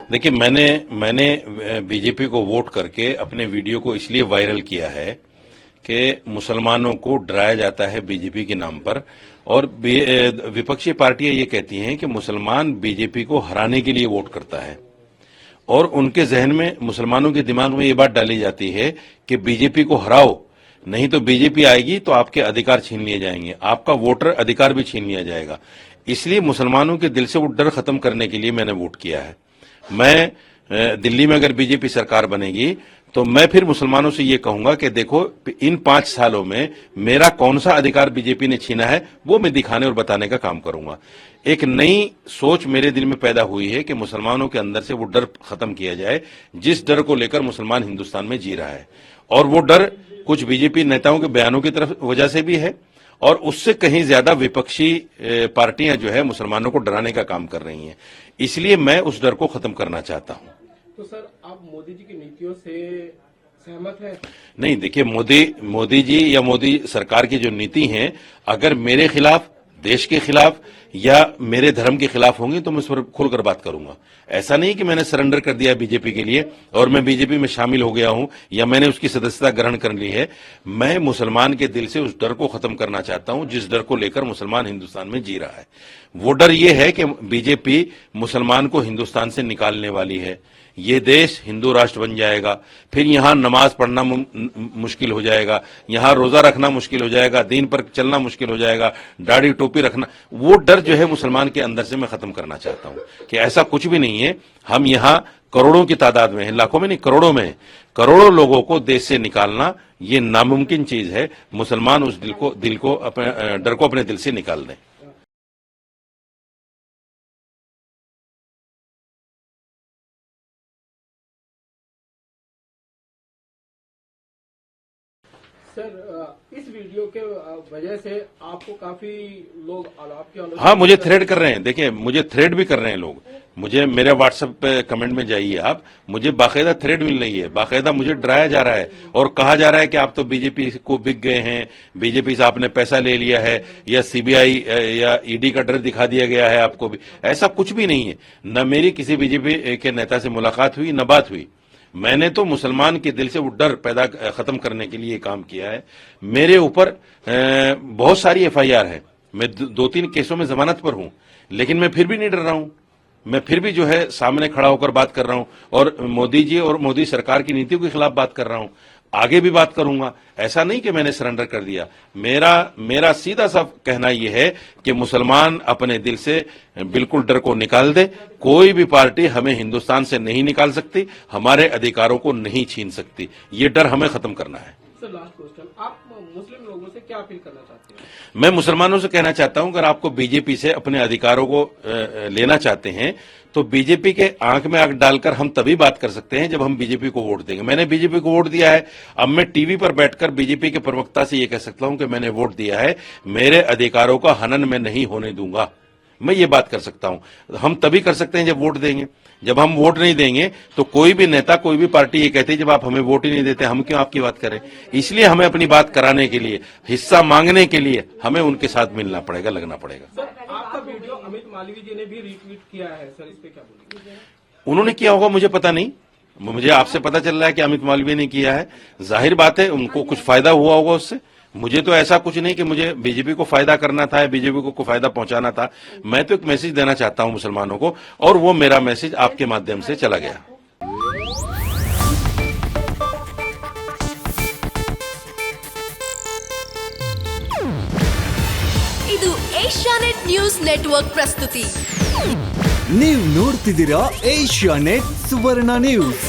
देखिए, मैंने बीजेपी को वोट करके अपने वीडियो को इसलिए वायरल किया है कि मुसलमानों को डराया जाता है बीजेपी के नाम पर, और विपक्षी पार्टियां ये कहती हैं कि मुसलमान बीजेपी को हराने के लिए वोट करता है, और उनके जहन में, मुसलमानों के दिमाग में ये बात डाली जाती है कि बीजेपी को हराओ, नहीं तो बीजेपी आएगी तो आपके अधिकार छीन लिए जाएंगे, आपका वोटर अधिकार भी छीन लिया जाएगा। इसलिए मुसलमानों के दिल से वो डर खत्म करने के लिए मैंने वोट किया है। मैं दिल्ली में अगर बीजेपी सरकार बनेगी तो मैं फिर मुसलमानों से ये कहूंगा कि देखो, इन 5 सालों में मेरा कौन सा अधिकार बीजेपी ने छीना है, वो मैं दिखाने और बताने का काम करूंगा। एक नई सोच मेरे दिल में पैदा हुई है कि मुसलमानों के अंदर से वो डर खत्म किया जाए, जिस डर को लेकर मुसलमान हिंदुस्तान में जी रहा है। और वो डर कुछ बीजेपी नेताओं के बयानों की तरफ वजह से भी है, और उससे कहीं ज्यादा विपक्षी पार्टियां जो है मुसलमानों को डराने का काम कर रही हैं। इसलिए मैं उस डर को खत्म करना चाहता हूं। तो सर, आप मोदी जी की नीतियों से सहमत हैं? नहीं, देखिए, मोदी जी या मोदी सरकार की जो नीति है, अगर मेरे खिलाफ, देश के खिलाफ या मेरे धर्म के खिलाफ होंगी तो मैं उस पर खुलकर बात करूंगा। ऐसा नहीं कि मैंने सरेंडर कर दिया बीजेपी के लिए और मैं बीजेपी में शामिल हो गया हूं या मैंने उसकी सदस्यता ग्रहण कर ली है। मैं मुसलमान के दिल से उस डर को खत्म करना चाहता हूं जिस डर को लेकर मुसलमान हिंदुस्तान में जी रहा है। वो डर ये है कि बीजेपी मुसलमान को हिंदुस्तान से निकालने वाली है, ये देश हिंदू राष्ट्र बन जाएगा, फिर यहां नमाज पढ़ना मुश्किल हो जाएगा, यहां रोजा रखना मुश्किल हो जाएगा, दीन पर चलना मुश्किल हो जाएगा, दाढ़ी टोपी रखना। वो डर जो है मुसलमान के अंदर से मैं खत्म करना चाहता हूं कि ऐसा कुछ भी नहीं है। हम यहां करोड़ों की तादाद में हैं, लाखों में नहीं, करोड़ों में हैं। करोड़ों लोगों को देश से निकालना ये नामुमकिन चीज है। मुसलमान उस डर को अपने दिल से निकाल दें। सर, इस वीडियो के वजह से आपको काफी लोग आपकी आलोचना, हाँ, मुझे थ्रेड कर रहे हैं। देखिए, मुझे थ्रेड भी कर रहे हैं लोग। मुझे मेरे व्हाट्सएप पे कमेंट में जाइए आप, मुझे बाकायदा थ्रेड मिल रही है, बाकायदा मुझे डराया जा रहा है और कहा जा रहा है कि आप तो बीजेपी को बिक गए हैं, बीजेपी से आपने पैसा ले लिया है, या सीबीआई या ईडी का डर दिखा दिया गया है आपको भी। ऐसा कुछ भी नहीं है। न मेरी किसी बीजेपी के नेता से मुलाकात हुई, न बात हुई। मैंने तो मुसलमान के दिल से वो डर खत्म करने के लिए काम किया है। मेरे ऊपर बहुत सारी एफआईआर है, मैं 2-3 केसों में जमानत पर हूं, लेकिन मैं फिर भी नहीं डर रहा हूं। मैं फिर भी जो है सामने खड़ा होकर बात कर रहा हूं और मोदी जी और मोदी सरकार की नीतियों के खिलाफ बात कर रहा हूं। आगे भी बात करूंगा। ऐसा नहीं कि मैंने सरेंडर कर दिया। मेरा सीधा सा कहना यह है कि मुसलमान अपने दिल से बिल्कुल डर को निकाल दे। कोई भी पार्टी हमें हिंदुस्तान से नहीं निकाल सकती, हमारे अधिकारों को नहीं छीन सकती। ये डर हमें खत्म करना है। सर, लास्ट क्वेश्चन, आप मुस्लिम लोगों से क्या अपील करना चाहते हैं? मैं मुसलमानों से कहना चाहता हूं, अगर आपको बीजेपी से अपने अधिकारों को लेना चाहते हैं तो बीजेपी के आंख में आंख डालकर हम तभी बात कर सकते हैं जब हम बीजेपी को वोट देंगे। मैंने बीजेपी को वोट दिया है। अब मैं टीवी पर बैठकर बीजेपी के प्रवक्ता से यह कह सकता हूं कि मैंने वोट दिया है, मेरे अधिकारों का हनन मैं नहीं होने दूंगा। मैं ये बात कर सकता हूं। हम तभी कर सकते हैं जब वोट देंगे। जब हम वोट नहीं देंगे तो कोई भी नेता, कोई भी पार्टी ये कहती है जब आप हमें वोट ही नहीं देते हम क्यों आपकी बात करें। इसलिए हमें अपनी बात कराने के लिए, हिस्सा मांगने के लिए हमें उनके साथ मिलना पड़ेगा, लगना पड़ेगा। सर, आपका वीडियो अमित मालवीय जी ने भी रीट्वीट किया है, सर इस पे क्या बोलेंगे? उन्होंने किया होगा, मुझे पता नहीं। मुझे आपसे पता चल रहा है कि अमित मालवीय ने किया है। जाहिर बात है उनको कुछ फायदा हुआ होगा उससे। मुझे तो ऐसा कुछ नहीं कि मुझे बीजेपी को फायदा करना था या बीजेपी को फायदा पहुंचाना था। मैं तो एक मैसेज देना चाहता हूं मुसलमानों को, और वो मेरा मैसेज आपके माध्यम से चला गया। ಇದು ಏಷ್ಯಾನೆಟ್ ನ್ಯೂಸ್ ನೆಟ್ವರ್ಕ್ ಪ್ರಸ್ತುತಿ. ನೀವು ನೋಡ್ತಿದ್ದೀರಾ ಏಷ್ಯಾನೆಟ್ ಸುವರ್ಣ ನ್ಯೂಸ್.